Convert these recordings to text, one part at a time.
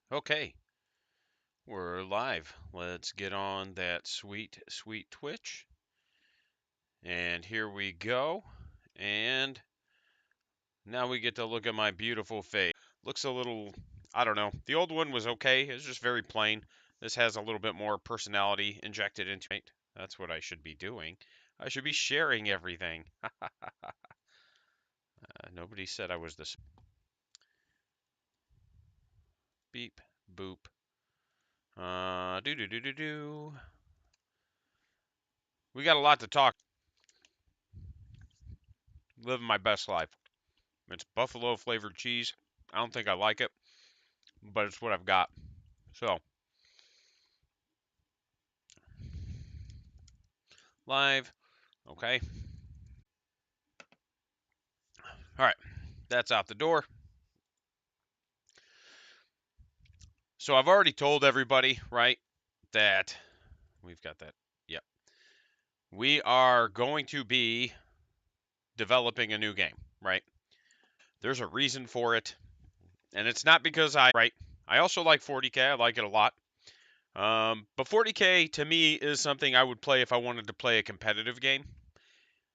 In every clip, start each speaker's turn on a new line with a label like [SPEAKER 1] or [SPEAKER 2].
[SPEAKER 1] Okay, we're live. Let's get on that sweet, sweet Twitch. And here we go. And now we get to look at my beautiful face. Looks a little, I don't know. The old one was okay. It was just very plain. This has a little bit more personality injected into it. That's what I should be doing. I should be sharing everything. Nobody said I was this. Beep, boop. Do do do do do. We got a lot to talk. Living my best life. It's buffalo flavored cheese. I don't think I like it, but it's what I've got. So, live. Okay. All right. That's out the door. So, I've already told everybody, right, that we've got that. Yep. We are going to be developing a new game, right? There's a reason for it. And it's not because right? I also like 40K. I like it a lot. But 40K to me is something I would play if I wanted to play a competitive game.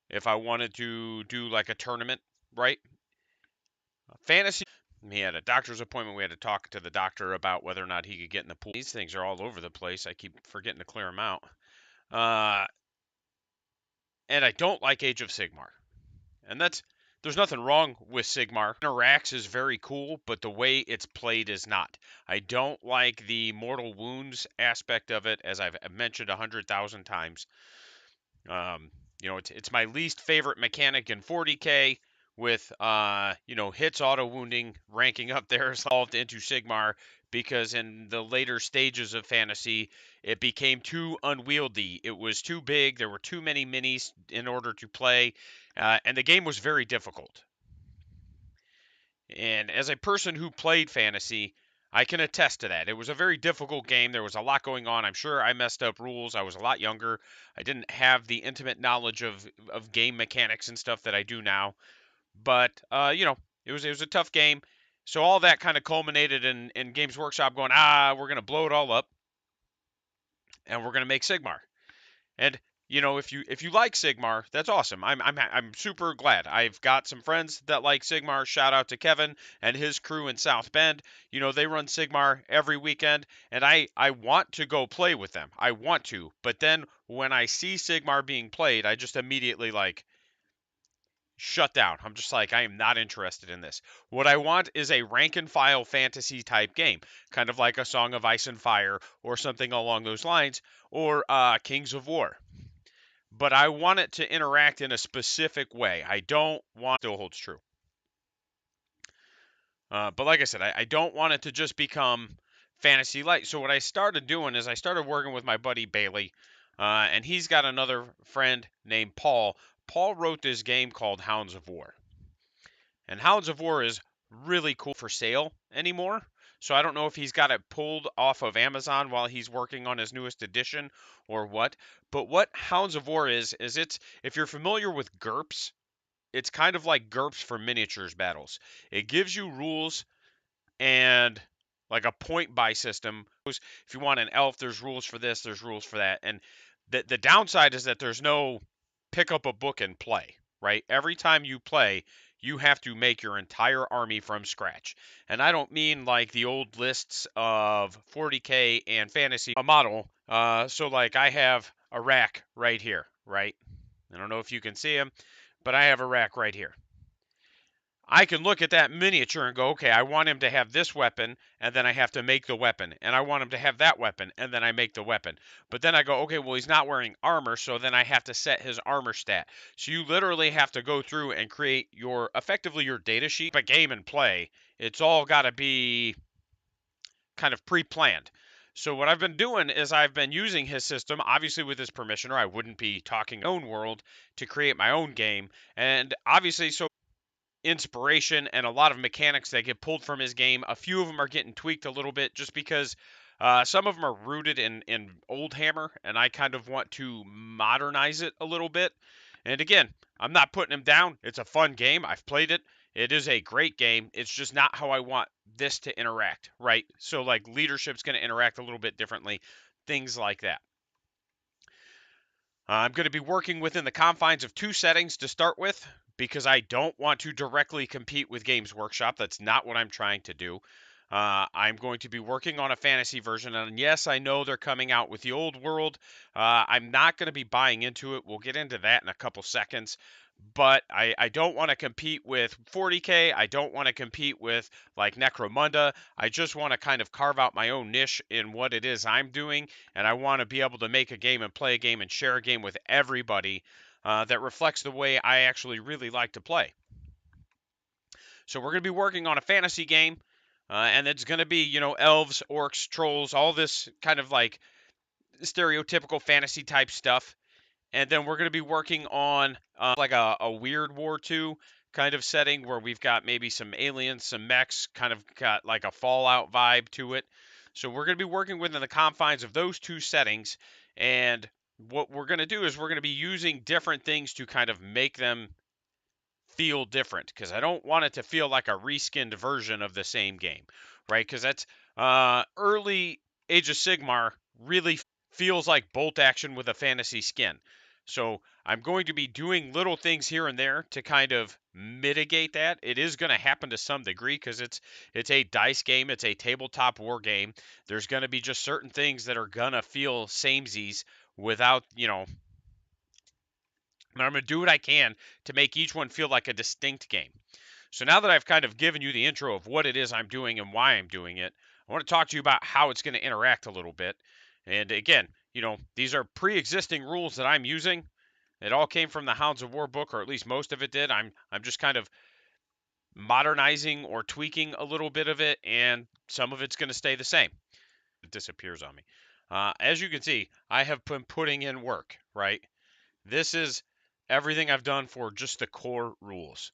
[SPEAKER 1] If I wanted to do like a tournament, right? Fantasy. He had a doctor's appointment. We had to talk to the doctor about whether or not he could get in the pool. These things are all over the place. I keep forgetting to clear them out. Uh, and I don't like Age of Sigmar. And there's nothing wrong with Sigmar. Interax is very cool, but the way it's played is not. I don't like the mortal wounds aspect of it, as I've mentioned 100,000 times. Um, it's my least favorite mechanic in 40K with hits auto wounding ranking up there solved into Sigmar because in the later stages of fantasy it became too unwieldy. It was too big. There were too many minis in order to play, and the game was very difficult. And as a person who played fantasy, I can attest to that. It was a very difficult game. There was a lot going on. I'm sure I messed up rules. I was a lot younger. I didn't have the intimate knowledge of game mechanics and stuff that I do now. But it was a tough game. So all that kind of culminated in Games Workshop going, we're gonna blow it all up and we're gonna make Sigmar. And if you like Sigmar, that's awesome. I'm super glad. I've got some friends that like Sigmar. Shout out to Kevin and his crew in South Bend. They run Sigmar every weekend, and I want to go play with them. I want to, but then when I see Sigmar being played, I just immediately like shut down. I'm just like, I am not interested in this. What I want is a rank and file fantasy type game, kind of like a Song of Ice and Fire or something along those lines, or Kings of War, but I want it to interact in a specific way. I don't want still holds true. But like I said, I don't want it to just become fantasy light. So what I started doing is I started working with my buddy Bailey, and he's got another friend named Paul. Paul wrote this game called Hounds of War, and Hounds of War is really cool for sale anymore. So I don't know if he's got it pulled off of Amazon while he's working on his newest edition or what. But what Hounds of War is it's if you're familiar with GURPS, it's kind of like GURPS for miniatures battles. It gives you rules and like a point buy system. If you want an elf, there's rules for this, there's rules for that. And the downside is that there's no pick up a book and play, right? Every time you play, you have to make your entire army from scratch. And I don't mean like the old lists of 40K and fantasy a model. So like I have a rack right here, right? I don't know if you can see him, but I have a rack right here. I can look at that miniature and go, okay, I want him to have this weapon, and then I have to make the weapon. And I want him to have that weapon, and then I make the weapon. But then I go, okay, well, he's not wearing armor, so then I have to set his armor stat. So you literally have to go through and create effectively your data sheet, a game and play. It's all got to be kind of pre-planned. So what I've been doing is I've been using his system, obviously with his permission, or I wouldn't be talking my own world to create my own game. And obviously, so inspiration and a lot of mechanics that get pulled from his game. A few of them are getting tweaked a little bit just because some of them are rooted in old Hammer, and I kind of want to modernize it a little bit. And again, I'm not putting him down. It's a fun game. I've played it. It is a great game. It's just not how I want this to interact, right? So like leadership's going to interact a little bit differently, things like that. I'm going to be working within the confines of 2 settings to start with because I don't want to directly compete with Games Workshop. That's not what I'm trying to do. I'm going to be working on a fantasy version, and yes, I know they're coming out with the old world. I'm not going to be buying into it. We'll get into that in a couple seconds. But I don't want to compete with 40K. I don't want to compete with like Necromunda. I just want to kind of carve out my own niche in what it is I'm doing, and I want to be able to make a game and play a game and share a game with everybody that reflects the way I actually really like to play. So we're going to be working on a fantasy game, and it's going to be, elves, orcs, trolls, all this kind of like stereotypical fantasy type stuff. And then we're going to be working on like a Weird War 2 kind of setting where we've got maybe some aliens, some mechs, kind of got like a Fallout vibe to it. So we're going to be working within the confines of those 2 settings. And what we're going to do is we're going to be using different things to kind of make them feel different, because I don't want it to feel like a reskinned version of the same game, right? Because that's early Age of Sigmar really feels like bolt action with a fantasy skin. So I'm going to be doing little things here and there to kind of mitigate that. It is going to happen to some degree because it's a dice game, it's a tabletop war game. There's going to be just certain things that are going to feel samesies without, and I'm going to do what I can to make each one feel like a distinct game. So now that I've kind of given you the intro of what it is I'm doing and why I'm doing it, I want to talk to you about how it's going to interact a little bit. And again, these are pre-existing rules that I'm using. It all came from the Hounds of War book, or at least most of it did. I'm just kind of modernizing or tweaking a little bit of it, and some of it's going to stay the same. It disappears on me. As you can see, I have been putting in work, right? This is everything I've done for just the core rules.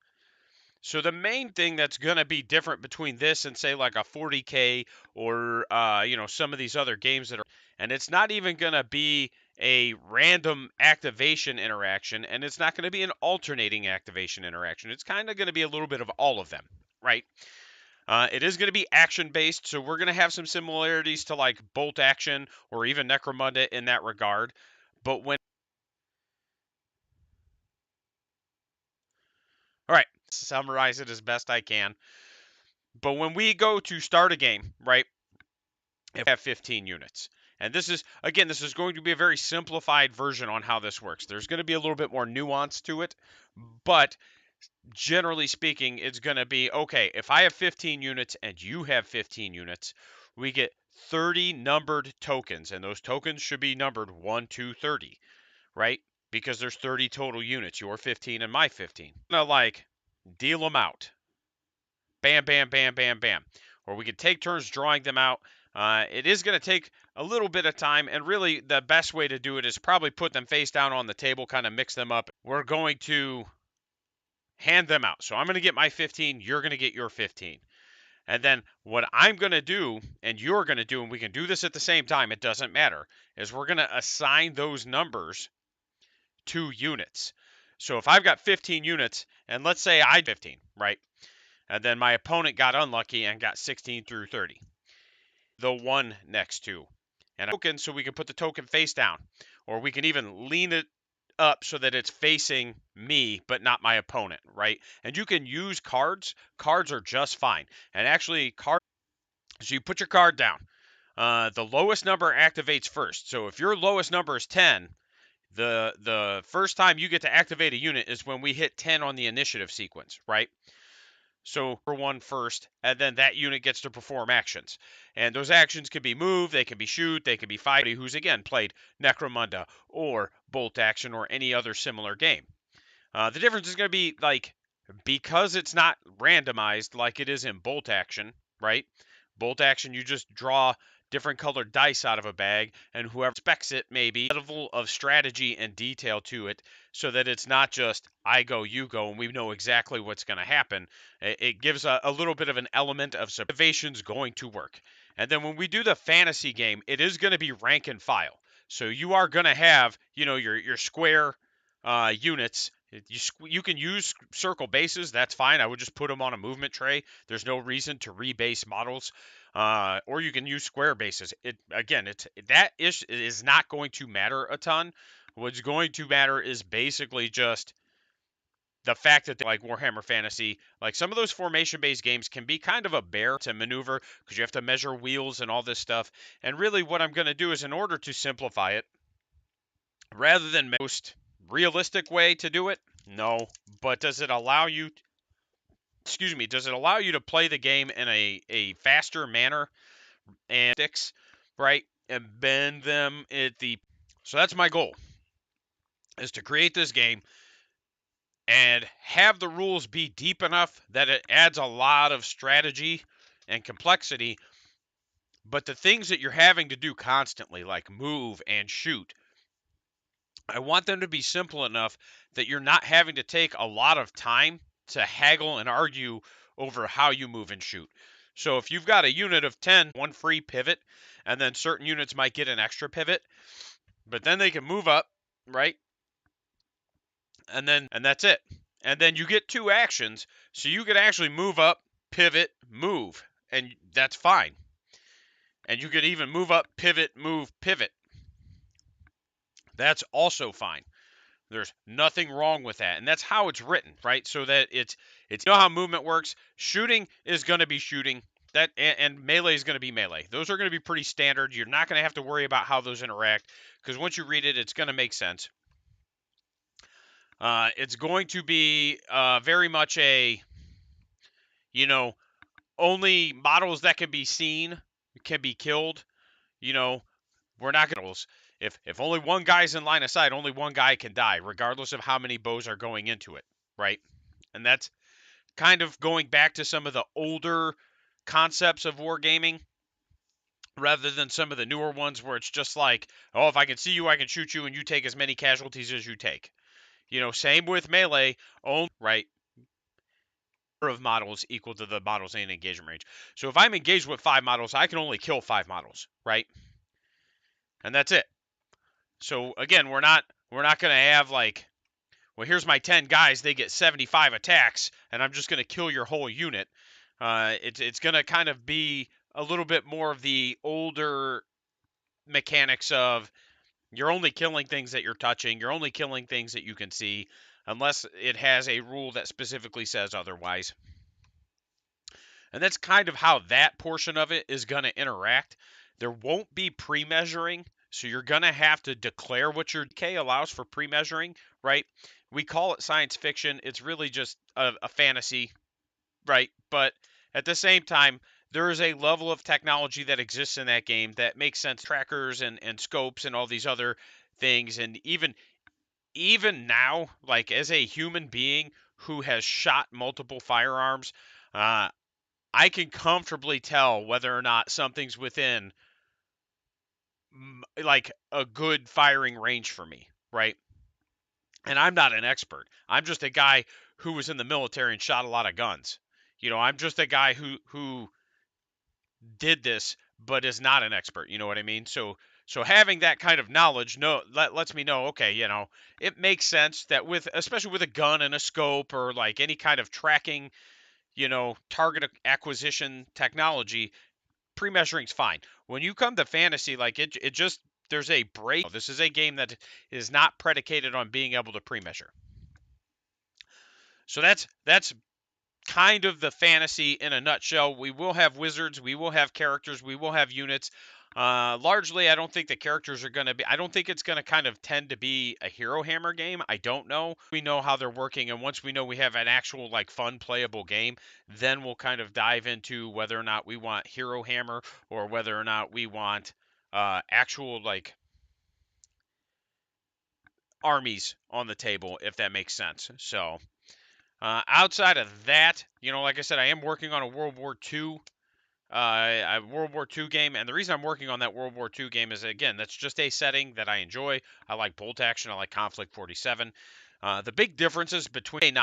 [SPEAKER 1] So the main thing that's going to be different between this and say like a 40K or some of these other games that are, and it's not even going to be a random activation interaction, and it's not going to be an alternating activation interaction. It's kind of going to be a little bit of all of them, right? It is going to be action based, so we're going to have some similarities to like bolt action or even Necromunda in that regard. But when all right, summarize it as best I can. But when we go to start a game, right, if we have 15 units. And this is, again, this is going to be a very simplified version on how this works. There's going to be a little bit more nuance to it, but generally speaking, it's going to be, okay, if I have 15 units and you have 15 units, we get 30 numbered tokens, and those tokens should be numbered 1, 2, 30, right? Because there's 30 total units, your 15 and my 15. Gonna like deal them out. Bam, bam, bam, bam, bam. Or we could take turns drawing them out. It is going to take a little bit of time, and really the best way to do it is probably put them face down on the table, kind of mix them up. We're going to hand them out. So I'm going to get my 15, you're going to get your 15. And then what I'm going to do, and you're going to do, and we can do this at the same time, it doesn't matter, is we're going to assign those numbers to units. So if I've got 15 units, and let's say I 15, right? And then my opponent got unlucky and got 16 through 30. The 1 next to. And a token, so we can put the token face down. Or we can even lean it up so that it's facing me, but not my opponent, right? And you can use cards. Cards are just fine. And actually, so you put your card down. The lowest number activates first. So if your lowest number is 10, the first time you get to activate a unit is when we hit 10 on the initiative sequence, right? So for 1 first, and then that unit gets to perform actions. And those actions can be move, they can be shoot, they can be fight, who's again played Necromunda or Bolt Action or any other similar game. The difference is going to be like, because it's not randomized like it is in Bolt Action, right? Bolt Action, you just draw different colored dice out of a bag, and whoever specs it maybe a level of strategy and detail to it, so that it's not just I go, you go, and we know exactly what's going to happen. It gives a little bit of an element of motivation's going to work. And then when we do the fantasy game, it is going to be rank and file. So you are going to have, your square units You can use circle bases. That's fine. I would just put them on a movement tray. There's no reason to rebase models. Or you can use square bases. Is not going to matter a ton. What's going to matter is basically just the fact that like Warhammer Fantasy, like some of those formation-based games can be kind of a bear to maneuver because you have to measure wheels and all this stuff. And really, what I'm going to do is, in order to simplify it, rather than most realistic way to do it, no. But does it allow you? Excuse me. Does it allow you to play the game in a faster manner and sticks, right? And bend them at the. So that's my goal, is to create this game and have the rules be deep enough that it adds a lot of strategy and complexity. But the things that you're having to do constantly, like move and shoot, I want them to be simple enough that you're not having to take a lot of time to haggle and argue over how you move and shoot. So if you've got a unit of 10, one free pivot, and then certain units might get an extra pivot, but then they can move up, right? And that's it. And then you get two actions, so you can actually move up, pivot, move, and that's fine. And you could even move up, pivot, move, pivot. That's also fine. There's nothing wrong with that. And that's how it's written, right? So that it's you know how movement works. Shooting is going to be shooting. And melee is going to be melee. Those are going to be pretty standard. You're not going to have to worry about how those interact because once you read it, it's going to make sense. It's going to be very much a, you know, only models that can be seen can be killed. You know, we're not going to. If only one guy's in line of sight, only one guy can die, regardless of how many bows are going into it, right? And that's kind of going back to some of the older concepts of wargaming rather than some of the newer ones where it's just like, oh, if I can see you, I can shoot you, and you take as many casualties as you take. You know, same with melee, only, right? Of models equal to the models in engagement range. So if I'm engaged with 5 models, I can only kill 5 models, right? And that's it. So again, we're not going to have like, well, here's my 10 guys, they get 75 attacks, and I'm just going to kill your whole unit. It's going to kind of be a little bit more of the older mechanics of you're only killing things that you're touching, you're only killing things that you can see, unless it has a rule that specifically says otherwise. And that's kind of how that portion of it is going to interact. There won't be pre-measuring, so you're going to have to declare what your DK allows for pre-measuring, right? We call it science fiction. It's really just a fantasy, right? But at the same time, there is a level of technology that exists in that game that makes sense. Trackers and scopes and all these other things. And even now, like as a human being who has shot multiple firearms, I can comfortably tell whether or not something's within like a good firing range for me, right? And I'm not an expert. I'm just a guy who was in the military and shot a lot of guns. You know, I'm just a guy who did this but is not an expert, you know what I mean? So having that kind of knowledge lets me know, okay, you know, it makes sense that with especially with a gun and a scope or like any kind of tracking, you know, target acquisition technology, pre-measuring's fine. When you come to fantasy, like it just there's a break. This is a game that is not predicated on being able to pre-measure. So that's kind of the fantasy in a nutshell. We will have wizards, we will have characters, we will have units. Largely, I don't think the characters are going to be. I don't think it's going to kind of tend to be a Hero Hammer game. I don't know. We know how they're working, and once we know we have an actual like fun playable game, then we'll kind of dive into whether or not we want Hero Hammer or whether or not we want actual like armies on the table, if that makes sense. So outside of that, you know, like I said, I am working on a World War II a World War II game, and the reason I'm working on that World War II game is, again, that's just a setting that I enjoy. I like bolt action. I like Conflict 47. The big differences between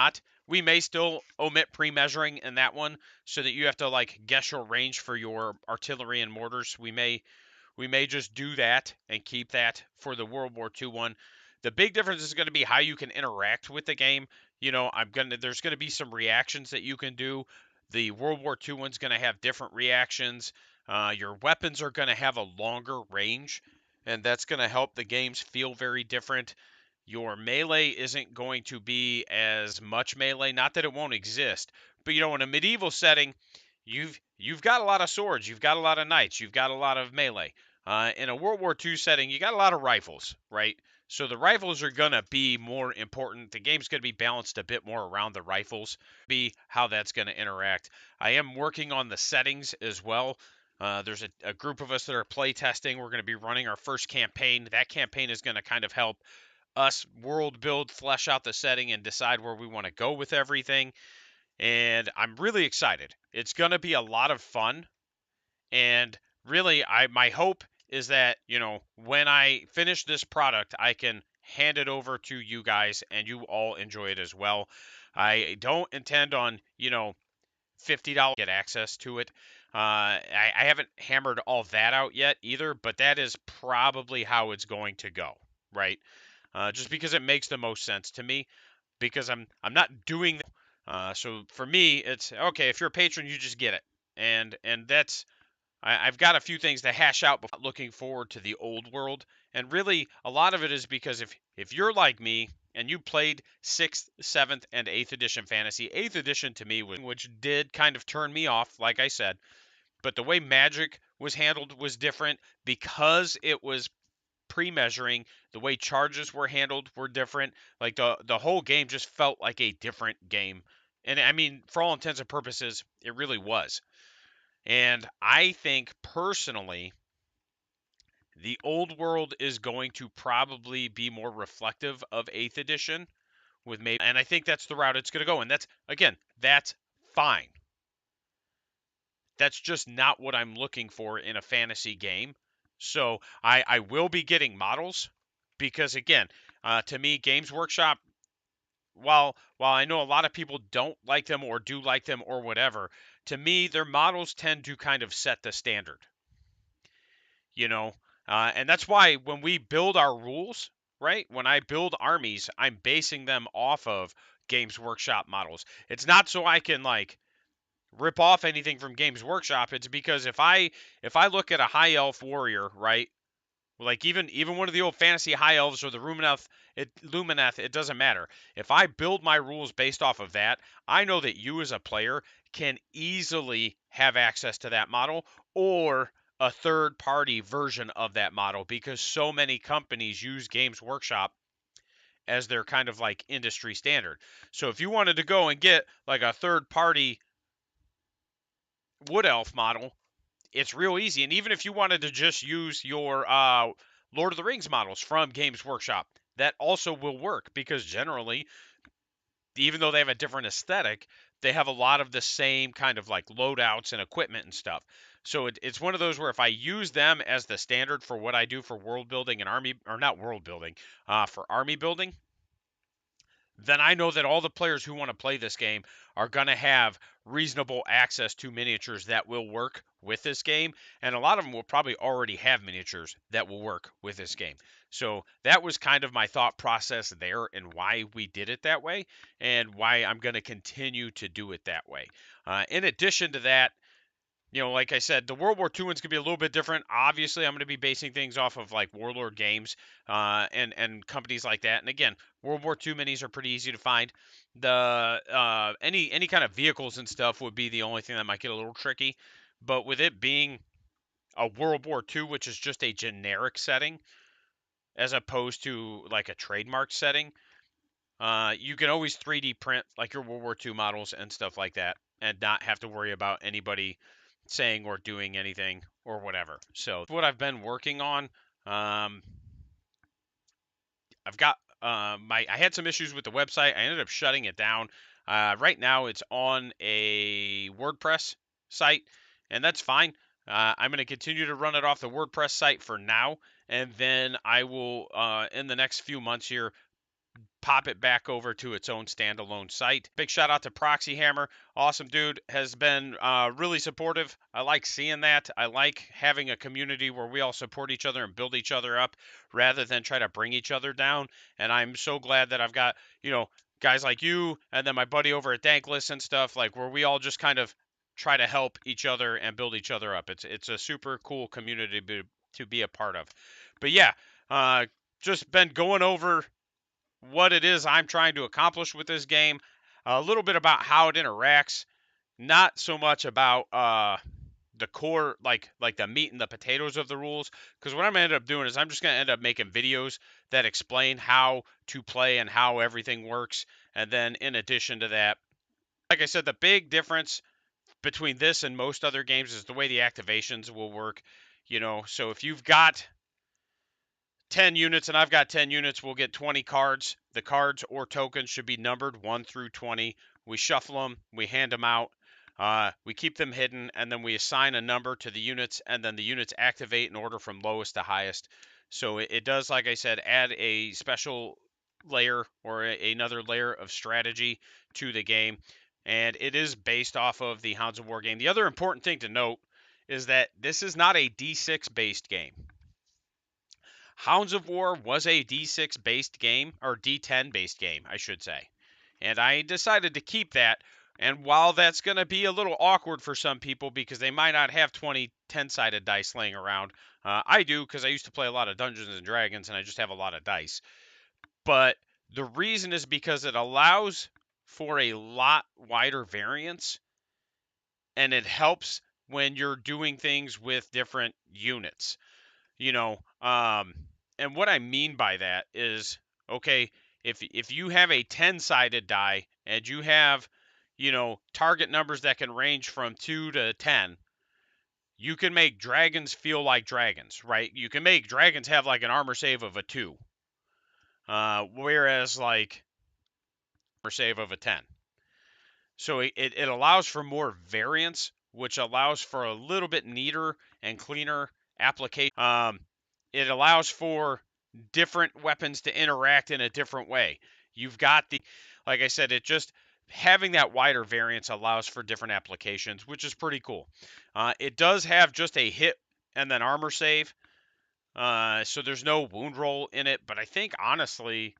[SPEAKER 1] we may still omit pre-measuring in that one, so that you have to like guess your range for your artillery and mortars. We may just do that and keep that for the World War II one. The big difference is going to be how you can interact with the game. There's going to be some reactions that you can do. The World War II one's going to have different reactions. Your weapons are going to have a longer range, and that's going to help the games feel very different. Your melee isn't going to be as much melee. Not that it won't exist, but in a medieval setting, you've got a lot of swords, you've got a lot of knights, you've got a lot of melee. In a World War II setting, you got a lot of rifles, right? So the rifles are gonna be more important. The game's gonna be balanced a bit more around the rifles. Be how that's gonna interact. I am working on the settings as well. There's a group of us that are play testing. We're going to be running our first campaign. That campaign is going to kind of help us world build, flesh out the setting, and decide where we want to go with everything. And I'm really excited. It's going to be a lot of fun. And really, my hope is that, when I finish this product, I can hand it over to you guys and you all enjoy it as well. I don't intend on, $50 get access to it. I haven't hammered all that out yet either, but that is probably how it's going to go, right? Just because it makes the most sense to me, because I'm not doing that. So for me, it's okay. If you're a patron, you just get it, and that's I've got a few things to hash out before looking forward to the old world. And really, a lot of it is because if you're like me and you played 6th, 7th, and 8th edition fantasy, 8th edition to me was which did kind of turn me off, like I said. But the way magic was handled was different because it was pre-measuring. The way charges were handled were different. Like the whole game just felt like a different game. And I mean, for all intents and purposes, it really was. And I think personally, the old world is going to probably be more reflective of 8th edition with maybe, and I think that's the route it's going to go. And that's fine. That's just not what I'm looking for in a fantasy game. So I will be getting models because, again, to me, Games Workshop, while I know a lot of people don't like them or do like them or whatever, to me, their models tend to kind of set the standard, you know? And that's why when we build our rules, right? When I build armies, I'm basing them off of Games Workshop models. It's not so I can like rip off anything from Games Workshop. It's because if I look at a high elf warrior, right? Like even one of the old fantasy high elves or the Lumineth, it doesn't matter. If I build my rules based off of that, I know that you as a player can easily have access to that model or a third party version of that model because so many companies use Games Workshop as their kind of like industry standard. So if you wanted to go and get like a third party wood elf model, it's real easy. And even if you wanted to just use your Lord of the Rings models from Games Workshop, that also will work because generally, even though they have a different aesthetic, they have a lot of the same kind of like loadouts and equipment and stuff. So it's one of those where if I use them as the standard for what I do for world building and army, or not world building, for army building, then I know that all the players who want to play this game are going to have reasonable access to miniatures that will work with this game. And a lot of them will probably already have miniatures that will work with this game. So that was kind of my thought process there and why we did it that way and why I'm going to continue to do it that way. In addition to that, like I said, the World War II one's gonna be a little bit different. Obviously, I'm gonna be basing things off of like Warlord Games, and companies like that. And again, World War II minis are pretty easy to find. The any kind of vehicles and stuff would be the only thing that might get a little tricky. But with it being a World War II, which is just a generic setting, as opposed to like a trademark setting, you can always 3D print like your World War II models and stuff like that, and not have to worry about anybody saying or doing anything or whatever. So what I've been working on, um, I've got I had some issues with the website. I ended up shutting it down. Right now it's on a WordPress site, and that's fine. I'm going to continue to run it off the WordPress site for now, and then I will in the next few months here pop it back over to its own standalone site. Big shout out to Proxy Hammer. Awesome dude, has been really supportive. I like seeing that. I like having a community where we all support each other and build each other up rather than try to bring each other down. And I'm so glad that I've got, guys like you and then my buddy over at Dankless and stuff, like where we all just kind of try to help each other and build each other up. It's a super cool community to be a part of. But yeah, just been going over what it is I'm trying to accomplish with this game, a little bit about how it interacts, not so much about the core, like the meat and the potatoes of the rules. Because what I'm gonna end up doing is I'm just gonna end up making videos that explain how to play and how everything works. And then in addition to that, like I said, the big difference between this and most other games is the way the activations will work. So if you've got 10 units and I've got 10 units, we'll get 20 cards. The cards or tokens should be numbered 1 through 20. We shuffle them, we hand them out, we keep them hidden, and then we assign a number to the units, and then the units activate in order from lowest to highest. So it does, like I said, add a special layer or another layer of strategy to the game. And it is based off of the Hounds of War game. The other important thing to note is that this is not a D6 based game. Hounds of War was a D6 based game, or D10 based game, I should say. And I decided to keep that. And while that's going to be a little awkward for some people because they might not have 20 10-sided dice laying around, I do because I used to play a lot of Dungeons and Dragons and I just have a lot of dice. But the reason is because it allows for a lot wider variance and it helps when you're doing things with different units. you know and what I mean by that is, okay, if you have a 10-sided die and you have target numbers that can range from 2 to 10, you can make dragons feel like dragons, right? You can make dragons have like an armor save of a 2, whereas like armor save of a 10. So it allows for more variance, which allows for a little bit neater and cleaner application. It allows for different weapons to interact in a different way. You've got like I said, it just having that wider variance allows for different applications, which is pretty cool. It does have just a hit and then armor save, so there's no wound roll in it. But I think honestly,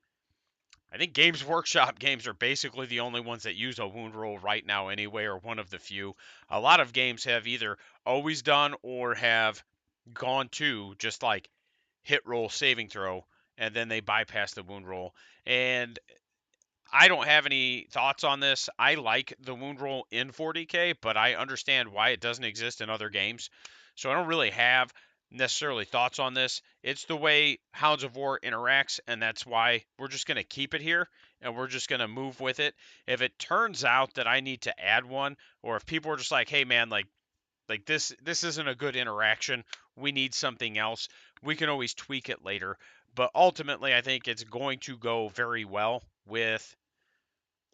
[SPEAKER 1] I think Games Workshop games are basically the only ones that use a wound roll right now anyway, or one of the few. A lot of games have either always done or have gone to just like hit roll saving throw, and then they bypass the wound roll. And I don't have any thoughts on this. I like the wound roll in 40K, but I understand why it doesn't exist in other games. So I don't really have necessarily thoughts on this. It's the way Hounds of War interacts, and that's why we're just going to keep it here and we're just going to move with it. If it turns out that I need to add one, or if people are just like, hey man, like this isn't a good interaction, we need something else, we can always tweak it later. But ultimately I think it's going to go very well with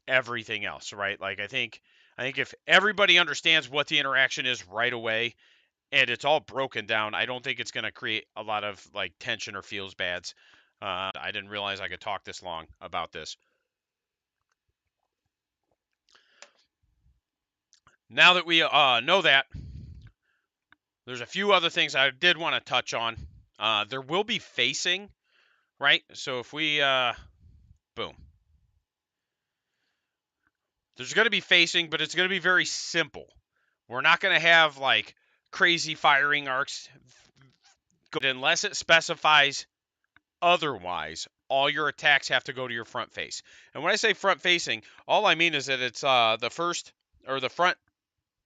[SPEAKER 1] everything else, right? Like I think if everybody understands what the interaction is right away and it's all broken down, I don't think it's going to create a lot of like tension or feels bads. I didn't realize I could talk this long about this. Now that we know that, there's a few other things I did want to touch on. There will be facing, right? So if we, boom. There's going to be facing, but it's going to be very simple. We're not going to have like crazy firing arcs unless it specifies otherwise. All your attacks have to go to your front face. And when I say front facing, all I mean is that it's the first or the front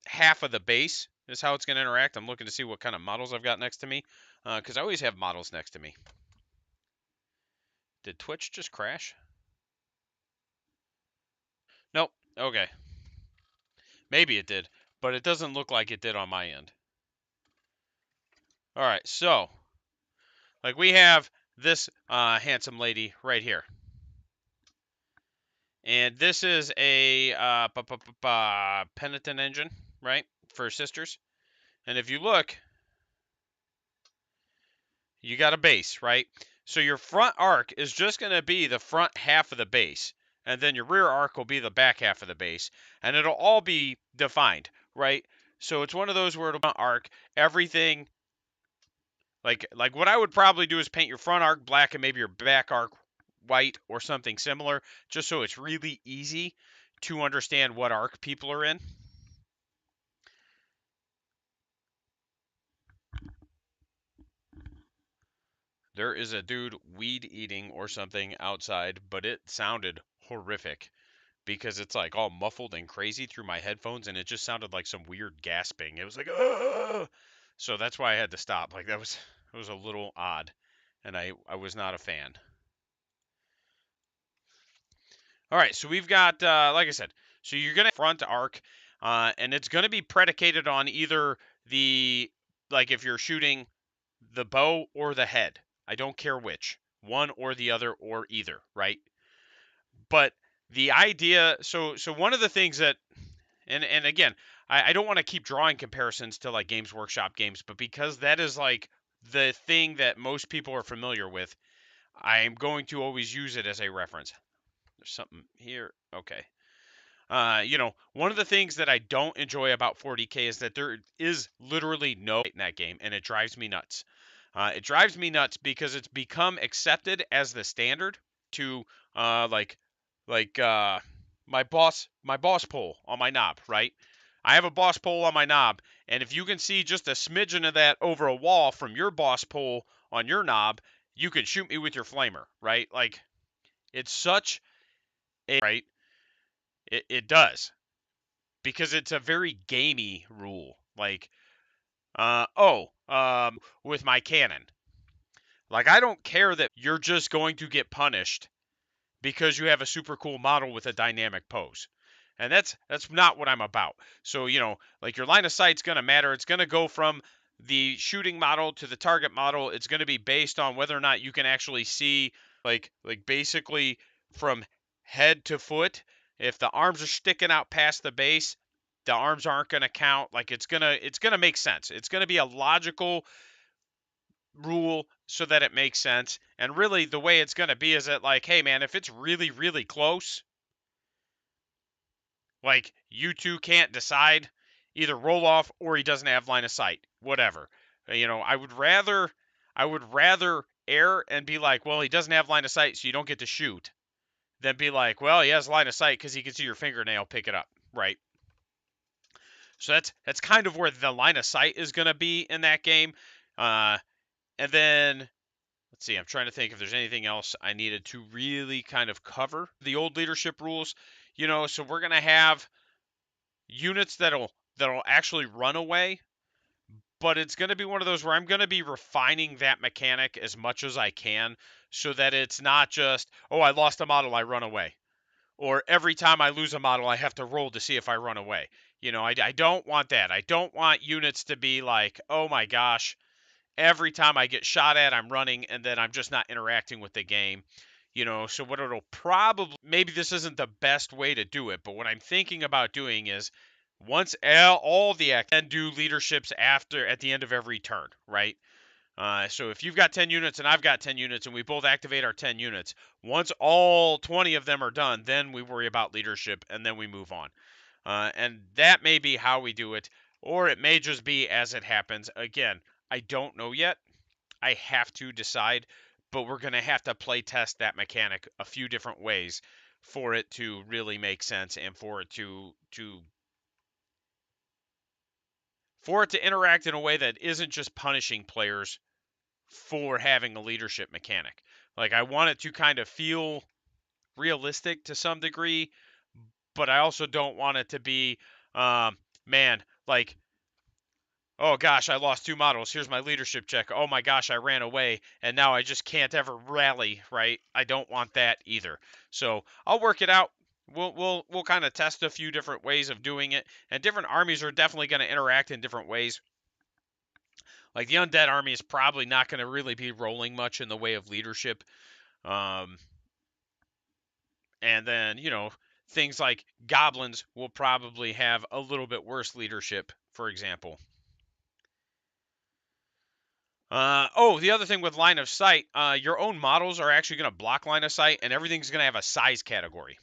[SPEAKER 1] half of the base is how it's going to interact. I'm looking to see what kind of models I've got next to me because I always have models next to me. Did Twitch just crash? Nope. Okay. Maybe it did, but it doesn't look like it did on my end. All right, so like we have this handsome lady right here. And this is a penitent engine, right, for sisters. And if you look, you got a base, right? So your front arc is just going to be the front half of the base, and then your rear arc will be the back half of the base, and it'll all be defined, right? So it's one of those where it'll arc everything. Like what I would probably do is paint your front arc black and maybe your back arc white or something similar, just so it's really easy to understand what arc people are in. There is a dude weed eating or something outside, but it sounded horrific because it's like all muffled and crazy through my headphones, and it just sounded like some weird gasping. It was like, "Ugh!" So that's why I had to stop. Like that was it was a little odd, and I was not a fan. All right, so we've got like I said, so you're gonna front arc, and it's gonna be predicated on either the like if you're shooting the bow or the head. I don't care which, one or the other or either, right? But the idea, so one of the things that, and again, I don't want to keep drawing comparisons to like Games Workshop games, but because that is like the thing that most people are familiar with, I am going to always use it as a reference. There's something here. Okay. One of the things that I don't enjoy about 40K is that there is literally no in that game, and it drives me nuts. It drives me nuts because it's become accepted as the standard to like my boss pole on my knob, right? I have a boss pole on my knob, and if you can see just a smidgen of that over a wall from your boss pole on your knob, you can shoot me with your flamer, right? Like it's such a right. It does because it's a very gamey rule. Like, with my cannon. Like, I don't care that you're just going to get punished because you have a super cool model with a dynamic pose. And that's not what I'm about. So, like your line of sight's going to matter. It's going to go from the shooting model to the target model. It's going to be based on whether or not you can actually see like basically from head to foot. If the arms are sticking out past the base, the arms aren't going to count. Like it's going to make sense. It's going to be a logical rule so that it makes sense. And really, the way it's going to be is that, like, hey, man, if it's really, really close, like, you two can't decide, either roll off or he doesn't have line of sight, whatever. I would rather err and be like, well, he doesn't have line of sight, so you don't get to shoot, than be like, well, he has line of sight because he can see your fingernail, pick it up, right? So that's kind of where the line of sight is going to be in that game. Uh, and then let's see, I'm trying to think if there's anything else I needed to really kind of cover. The old leadership rules, so we're gonna have units that'll actually run away, but it's gonna be one of those where I'm gonna be refining that mechanic as much as I can so that it's not just, oh, I lost a model, I run away. Or every time I lose a model, I have to roll to see if I run away. I don't want that. I don't want units to be like, oh my gosh, every time I get shot at, I'm running, and then I'm just not interacting with the game. So what it'll probably, maybe this isn't the best way to do it, but what I'm thinking about doing is once all the and do leaderships after at the end of every turn, right? So if you've got 10 units and I've got 10 units and we both activate our 10 units, once all 20 of them are done, then we worry about leadership and then we move on. And that may be how we do it, or it may just be as it happens. Again, I don't know yet. I have to decide, but we're going to have to play test that mechanic a few different ways for it to really make sense and for it to interact in a way that isn't just punishing players for having a leadership mechanic. Like I want it to kind of feel realistic to some degree, but I also don't want it to be man, like, oh gosh, I lost two models. Here's my leadership check. Oh my gosh, I ran away and now I just can't ever rally, right? I don't want that either. So I'll work it out. We'll kind of test a few different ways of doing it, and different armies are definitely going to interact in different ways. Like the undead army is probably not going to really be rolling much in the way of leadership. Um, and then things like goblins will probably have a little bit worse leadership, for example. Oh, the other thing with line of sight, your own models are actually going to block line of sight, and everything's going to have a size category.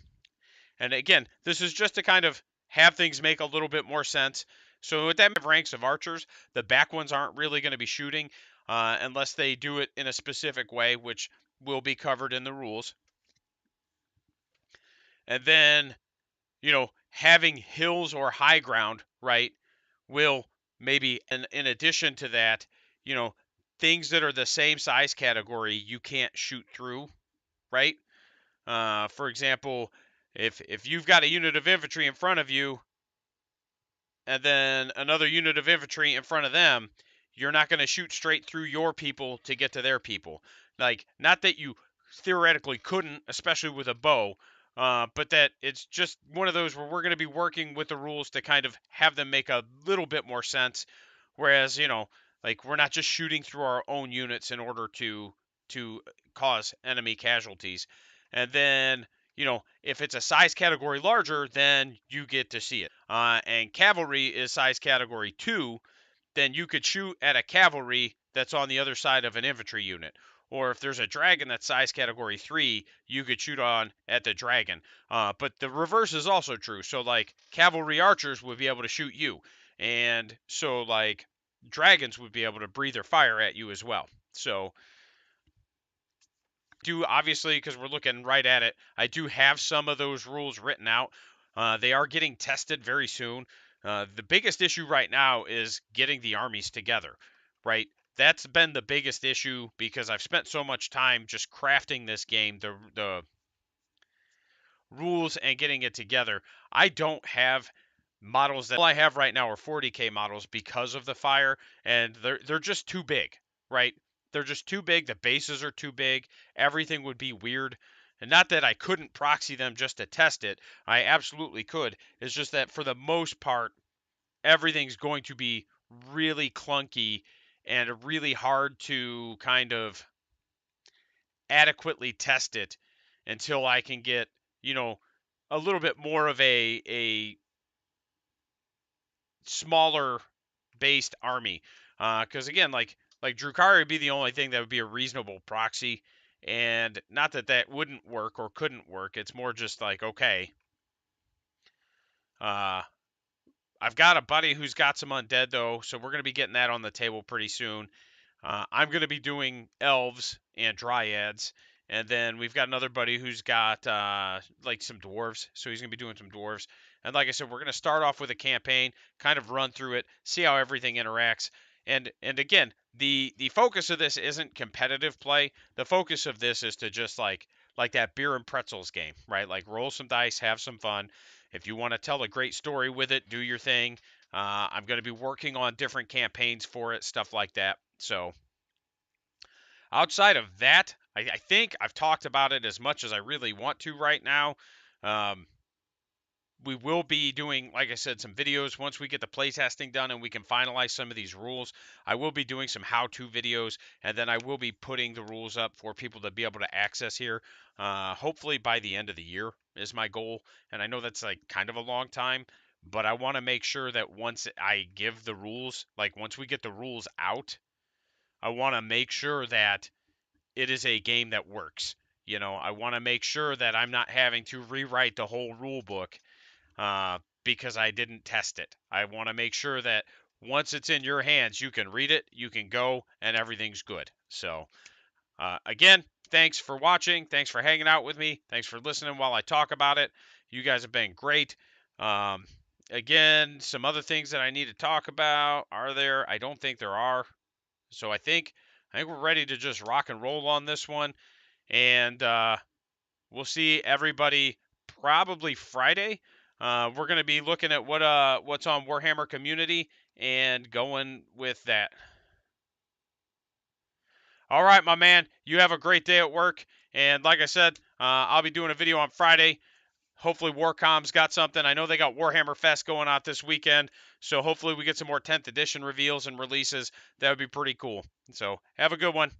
[SPEAKER 1] And again, this is just to kind of have things make a little bit more sense. So with that ranks of archers, the back ones aren't really going to be shooting unless they do it in a specific way, which will be covered in the rules. And then, having hills or high ground, right, will maybe, in addition to that, you know, things that are the same size category you can't shoot through, right? For example, if you've got a unit of infantry in front of you and then another unit of infantry in front of them, you're not going to shoot straight through your people to get to their people. Like, not that you theoretically couldn't, especially with a bow, but that it's just one of those where we're going to be working with the rules to kind of have them make a little bit more sense. Whereas, like we're not just shooting through our own units in order to cause enemy casualties. And then if it's a size category larger, then you get to see it. And cavalry is size category 2, then you could shoot at a cavalry that's on the other side of an infantry unit. Or if there's a dragon that's size category 3, you could shoot on at the dragon. But the reverse is also true. So, like, cavalry archers would be able to shoot you. And so, like, dragons would be able to breathe their fire at you as well. So, do obviously, because we're looking right at it, I do have some of those rules written out. They are getting tested very soon. The biggest issue right now is getting the armies together, right? That's been the biggest issue because I've spent so much time just crafting this game, the rules and getting it together. I don't have models that all I have right now are 40K models because of the fire, and they're just too big, right? They're just too big. The bases are too big. Everything would be weird. And not that I couldn't proxy them just to test it. I absolutely could. It's just that for the most part, everything's going to be really clunky and really hard to kind of adequately test it until I can get, you know, a little bit more of a smaller based army. Because again, like Drukari would be the only thing that would be a reasonable proxy, and not that that wouldn't work or couldn't work. It's more just like, okay, uh, I've got a buddy who's got some undead though, so we're gonna be getting that on the table pretty soon. I'm going to be doing elves and dryads. And then we've got another buddy who's got like some dwarves. So he's going to be doing some dwarves. And like I said, we're going to start off with a campaign, kind of run through it, see how everything interacts. And again, the focus of this isn't competitive play. The focus of this is to just like that beer and pretzels game, right? Like roll some dice, have some fun. If you want to tell a great story with it, do your thing. I'm going to be working on different campaigns for it, stuff like that. So outside of that, I think I've talked about it as much as I really want to right now. Um, we will be doing, like I said, some videos once we get the playtesting done and we can finalize some of these rules. I will be doing some how-to videos, and then I will be putting the rules up for people to be able to access here. Hopefully by the end of the year is my goal, and I know that's like kind of a long time, but I want to make sure that once I give the rules, like once we get the rules out, I want to make sure that it is a game that works. I want to make sure that I'm not having to rewrite the whole rule book because I didn't test it. I want to make sure that once it's in your hands, you can read it, you can go, and everything's good. So, again, thanks for watching. Thanks for hanging out with me. Thanks for listening while I talk about it. You guys have been great. Um, again, some other things that I need to talk about are there? I don't think there are. So I think we're ready to just rock and roll on this one, and we'll see everybody probably Friday. We're going to be looking at what's on Warhammer Community and going with that. All right, my man. You have a great day at work, and like I said, I'll be doing a video on Friday. Hopefully Warcom's got something. I know they got Warhammer Fest going on this weekend, so hopefully we get some more 10th edition reveals and releases. That would be pretty cool. So have a good one.